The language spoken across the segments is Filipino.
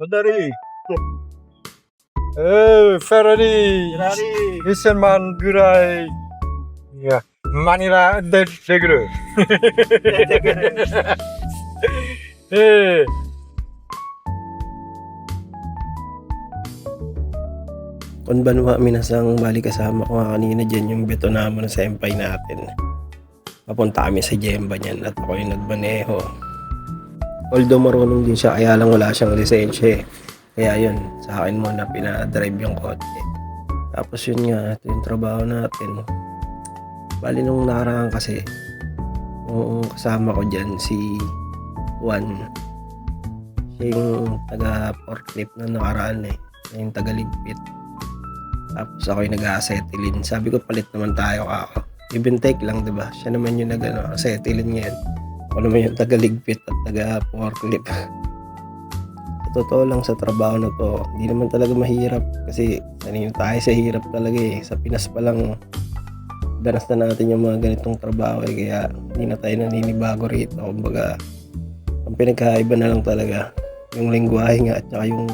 Ferrari. Ferrari.2000万ぐらい。いや、マニラできる。Konbanwa minasang bali kasama ko nga kanina dyan yung Betonamo na senpai natin. Papunta kami sa Jemba niyan at ako yung nagbaneho. Although marunong din siya, kaya lang wala siyang lisensya eh. Kaya yun, sa akin muna pinadrive yung kotse. Tapos yun nga, ito yung trabaho natin. Bali nung nakaraan kasi, yung kasama ko dyan si Juan. Siya yung taga-forklift na nakaraan eh. Siya yung taga-ligpit. Tapos ako yung nag-acetylene. Sabi ko palit naman tayo ako. Even take lang, diba? Siya naman yung nag-acetylene ngayon. Ako naman yung taga-ligpit at taga-forklift. Totoo lang sa trabaho na to, hindi naman talaga mahirap kasi sanay tayo sa hirap talaga eh. Sa Pinas pa lang danas na natin yung mga ganitong trabaho eh, kaya hindi na tayo naninibago rito. Kumbaga, ang pinagkaiba na lang talaga yung lengguwahe nga at saka yung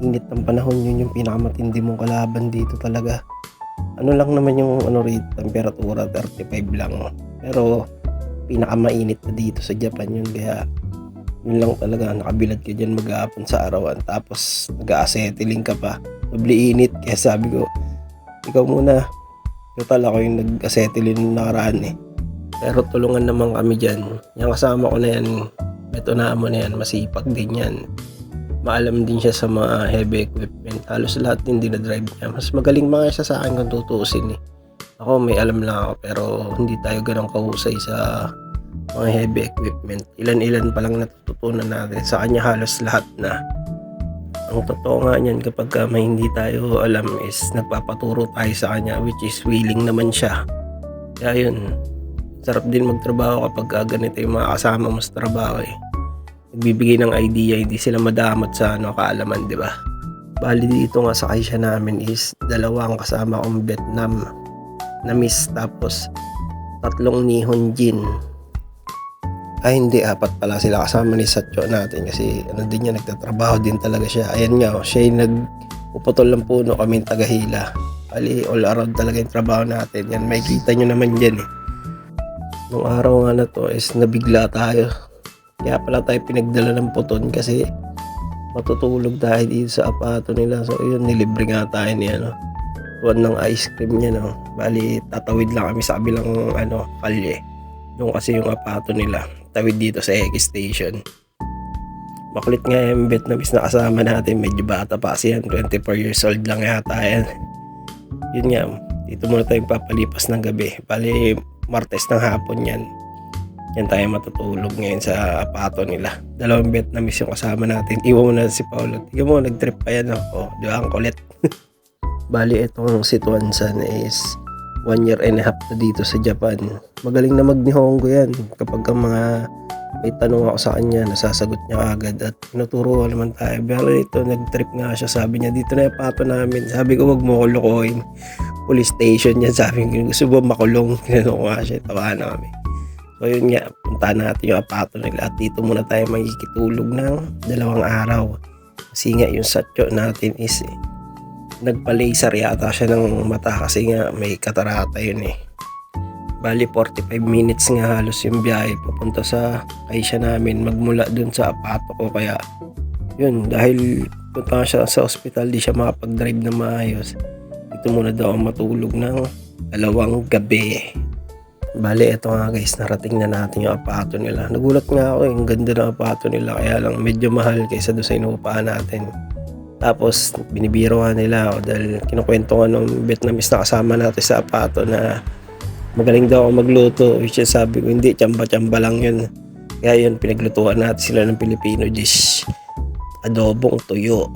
init ng panahon, yun yung pinakamatindi mong kalaban dito talaga. Ano lang naman yung rito, temperatura 35 lang. Pero pinakamainit na dito sa Japan yun, kaya yun lang talaga, nakabilad ka dyan maghapon sa arawan tapos nag-acetylene ka pa, doble init. Kaya sabi ko, ikaw muna, total ako yung nag-acetylene nakaraan eh. Pero tulungan naman kami dyan. Yung kasama ko na yan, Betonamo na yan, masipag din yan, maalam din siya sa mga heavy equipment. Halos lahat din dinadrive niya. Mas magaling mga siya sa akin kung tutuusin eh. Ako may alam lang ako, pero hindi tayo ganun kahusay sa mga heavy equipment. Ilan-ilan pa lang natututunan natin. Sa kanya halos lahat na. Ang totoo nga niyan, kapag may hindi tayo alam is nagpapaturo tayo sa kanya, which is willing naman siya. Kaya yun, sarap din magtrabaho kapag ganito yung mga kasama mo sa trabaho eh. Nagbibigay ng idea, hindi sila madamot sa kaalaman, di ba? Bali dito nga sa kaisya namin is dalawang kasama kong Vietnam na miss, tapos 3 Nihon Jin. Ay hindi, 4 pala sila kasama ni Satcho natin kasi din niya, nagtatrabaho din talaga siya. Ayan nga, siya yung nagpuputol ng puno, kami tagahila. Bali all around talaga yung trabaho natin. Yan, may kita nyo naman dyan eh. Nung araw nga na to is nabigla tayo. Kaya pala tayo pinagdala ng puton kasi matutulog tayo dito sa apato nila. So yun, nilibre nga tayo ni Juan ng ice cream niya, no. Bali tatawid lang kami sa kabilang kalye. Doon kasi yung apato nila, tawid dito sa X station. Makulit nga yung Vietnamese na kasama natin, medyo bata pa kasi yan, 24 years old lang yata yan. Yun nga, dito muna tayong papalipas ng gabi. Bali Martes ng hapon yan. Yan tayo matutulog ngayon sa apato nila. 2 Vietnamese yung kasama natin. Iwan mo na si Paulo. Tingnan mo, nag-trip pa yan. Di ba? Ang kulit. Bali, itong si Tuan San is 1 year and a half na dito sa Japan. Magaling na mag-Nihongo yan. Kapag mga may tanong ako sa kanya, nasasagot niya agad at tinuturuan naman tayo. Pero ito, nag-trip nga siya. Sabi niya, dito na yung apato namin. Sabi ko, wag mo ko lukuhin. Police station yan. Sabi ko, gusto mo makulong. Tinanong ko nga siya. Tawa na kami. So yun nga, punta natin yung apato nila at dito muna tayo magkikitulog ng 2 araw. Kasi nga yung Satcho natin is nagpa-laser yata siya ng mata kasi nga may katarata yun eh. Bali 45 minutes nga halos yung biyahe papunta sa kaisya namin magmula dun sa apato ko. Kaya yun, dahil punta siya sa ospital, di siya makapag-drive na maayos. Dito muna daw ang matulog ng 2 gabi. Bali, eto nga guys, narating na natin yung apato nila. Nagulat nga ako, yung ganda ng apato nila, kaya lang medyo mahal kaysa doon sa inuupahan natin. Tapos, binibiro nga nila ako dahil kinukwento nga ng Vietnamese na kasama natin sa apato na magaling daw ako magluto. Which is sabi ko, hindi, tsamba-tsamba lang yun. Kaya yun, pinaglutuan natin sila ng Filipino dish. Adobong tuyo.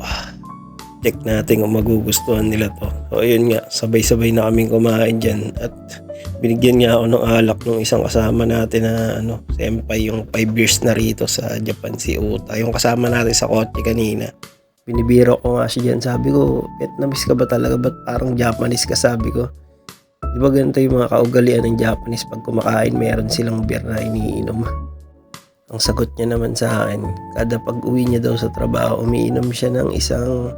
Check natin kung magugustuhan nila to. So, yun nga, sabay-sabay na kaming kumain dyan. At binigyan niya ako ng alak ng isang kasama natin na senpai, yung 5 years na rito sa Japan, si Uta, yung kasama natin sa kotse kanina. Binibiro ko nga siya dyan, sabi ko, Vietnamese ka ba talaga? Ba't parang Japanese ka? Sabi ko, di ba ganito yung mga kaugalian ng Japanese, pag kumakain meron silang beer na iniinom. Ang sagot niya naman sa akin, kada pag-uwi niya daw sa trabaho, umiinom siya ng isang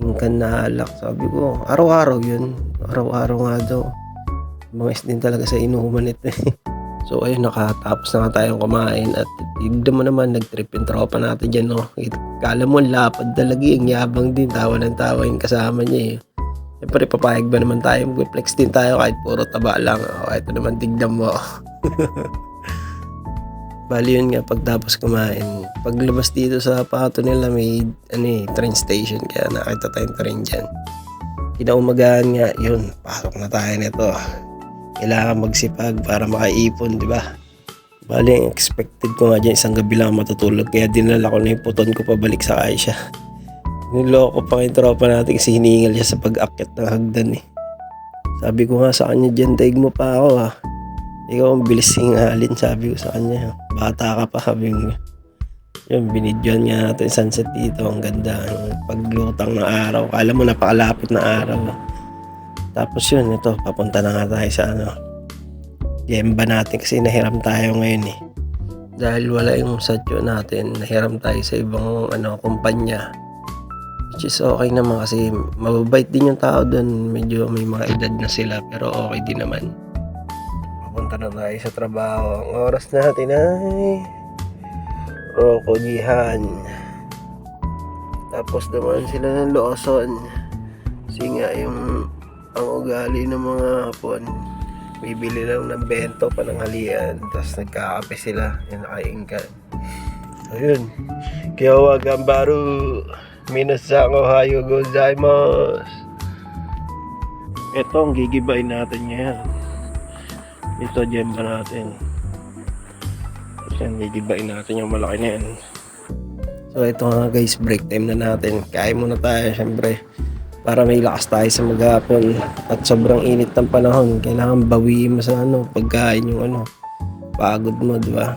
ingkan na alak. Sabi ko, araw-araw yun. Araw-araw nga daw. Mawis din talaga sa inuman ito. So ayun, nakatapos na nga tayong kumain at tignan mo naman, nag-trip yung tropa natin dyan, no? Kala mo lapad talagi, ang yabang din, tawa ng tawa yung kasama niya eh. Siyempre papayag ba naman tayo, mag-flex din tayo kahit puro taba lang. Ito naman, tignan mo. Bali yun nga, pagtapos kumain, paglabas dito sa pato nila may train station, kaya nakita tayong train dyan. Kinaumagahan nga, yun, pasok na tayo nito. Kailangan magsipag para makaipon, di ba? Bali, ang expected ko nga dyan, isang gabi lang matutulog, kaya dinala ko na yung puton ko pabalik sa Aisha. Niloko pa yung tropa natin kasi hiningal siya sa pag-akyat ng hagdan eh. Sabi ko nga sa kanya dyan, daig mo pa ako ha. Ikaw ang bilis hingalin, sabi ko sa kanya. Bata ka pa, sabi ko. Yun, binidyoan nga natin sunset dito. Ang ganda, ang paglutang ng araw. Kala mo napakalapit na araw. Tapos yun, ito, papunta na nga tayo sa Jemba natin kasi nahiram tayo ngayon eh. Dahil wala yung satyo natin, nahiram tayo sa ibang kumpanya. Which is okay naman kasi mababait din yung tao doon. Medyo may mga edad na sila pero okay din naman. Papunta na tayo sa trabaho. Ang oras natin ay Rokojihan. Tapos naman sila ng Lawson. Kasi nga yung ang ugali ng mga Hapon, bibili lang ng bento pananghalian, tapos nagkakape sila, yung nakaingkan. So yun, Kyowa Gambaru, minasan ohayo gozaimasu. Ito ang gigibain natin ngayon. Ito Jemba natin. Yan, gigibain natin yung malaki na yan. So ito nga guys, break time na natin. Kain muna tayo syempre. Para may lakas tayo sa maghapon at sobrang init ng panahon, kailangan bawiin mo sa pagkain yung pagod mo, di ba?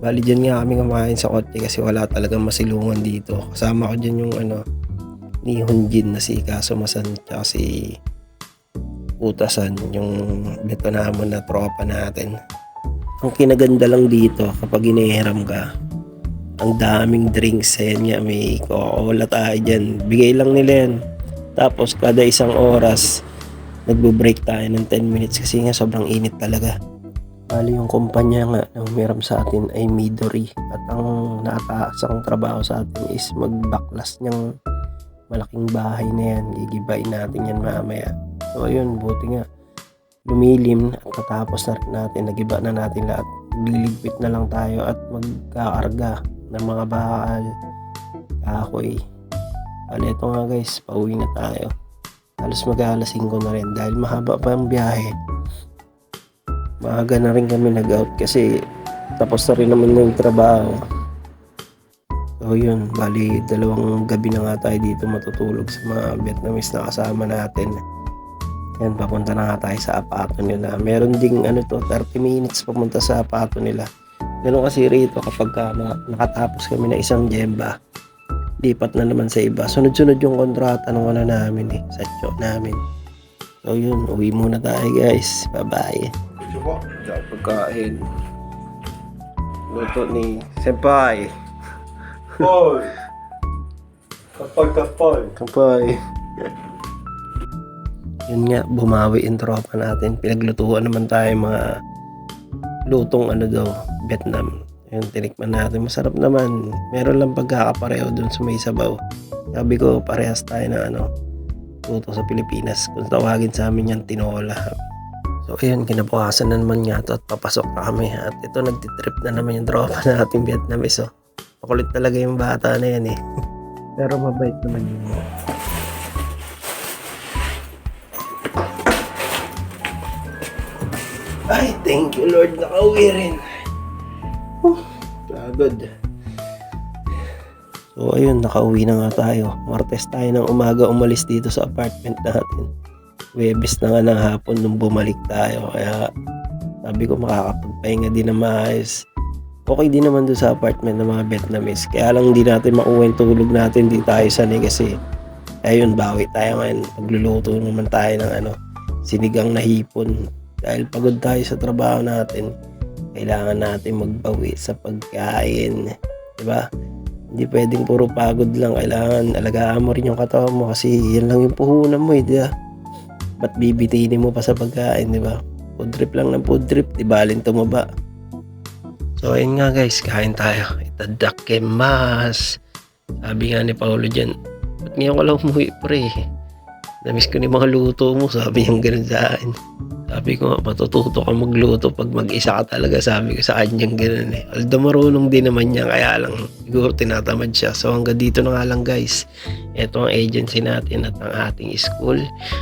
Bali dyan nga kami kumain sa kotse kasi wala talagang masilungan dito. Kasama ko dyan yung ni Hunjin na si Kasumasan at si Utasan, yung Betonamon na tropa natin. Ang kinaganda lang dito kapag inihiram ka, ang daming drinks. Ayan nga, may Coca-Cola tayo dyan, bigay lang nila yan. Tapos kada isang oras nagbo-break tayo ng 10 minutes kasi nga sobrang init talaga. Bali yung kumpanya nga na humiram sa atin ay Midori at ang nataasang trabaho sa atin is magbaklas niyang malaking bahay na yan. Gigibain natin yan mamaya. So ayun, buti nga lumilim at katapos na rin natin, nagiba na natin lahat. Liligpit na lang tayo at magkakarga ng mga bakal, kahoy. Bali, ito nga guys, pauwi na tayo. Halos mag-alas 5 na rin dahil mahaba pa ang biyahe. Maaga na rin kami nag-out kasi tapos na rin naman yung trabaho. So yun, bali 2 gabi na nga tayo dito matutulog sa mga Vietnamese na kasama natin. Yan, papunta na nga tayo sa apato nila. Meron ding 30 minutes papunta sa apato nila. Ganun kasi rito kapag nakatapos kami na isang Jemba, lipat na naman sa iba. Sunod-sunod yung kontrata ng namin sa show namin. So yun, uwi muna tayo guys. Bye-bye. Pagkain. Luto ni Senpai. Kapay. Kapay. Yun nga, bumawi yung tropa natin. Pinaglutuan naman tayo mga lutong Vietnam. Yung tinikman natin, masarap naman. Meron lang pagkakapareho dun sa may sabaw. Sabi ko, parehas tayo na luto sa Pilipinas. Kung tawagin sa amin yan, tinola. So ayun, kinabukasan na naman nga to at papasok na kami. At ito, nagtitrip na naman yung tropa natin Vietnamese. Makulit talaga yung bata na yan eh. Pero mabait naman yun. Ay, thank you Lord, nakauwi rin. Pagod. So ayun, nakauwi na nga tayo. Martes tayo ng umaga umalis dito sa apartment natin. Webes na nga ng hapon nung bumalik tayo. Kaya sabi ko makakapagpahinga din na maayos. Okay din naman doon sa apartment ng mga Vietnamese. Kaya lang hindi natin makuha yung tulog natin. Hindi tayo sanay kasi ayun, bawi tayo ngayon. Pagluluto naman tayo ng sinigang na hipon. Dahil pagod tayo sa trabaho natin. kailangan natin magbawi sa pagkain. Diba? Hindi pwedeng puro pagod lang. Kailangan alagaan mo rin yung katawan mo kasi yan lang yung puhunan mo, diba? Ba't bibitinin mo pa sa pagkain, diba? Food trip lang ng food trip, di balin tumaba. So ayun nga guys, kain tayo. Itadakimasu. Sabi nga ni Paolo dyan, ba't ngayon ko lang umuwi pre? Namiss ko ni mga luto mo, sabi niyang ganun sa akin. Sabi ko nga, matututo ka magluto pag mag-isa ka talaga, sabi ko sa kanyang ganun eh. Although marunong din naman niya, kaya lang siguro tinatamad siya. So hanggang dito na nga lang guys. Ito ang agency natin at ang ating school.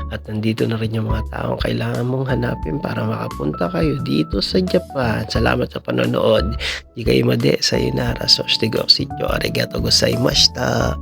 At nandito na rin yung mga taong kailangan mong hanapin para makapunta kayo dito sa Japan. Salamat sa panonood. Di kayo made, sayonara, soshigo, arigato gozaimashita.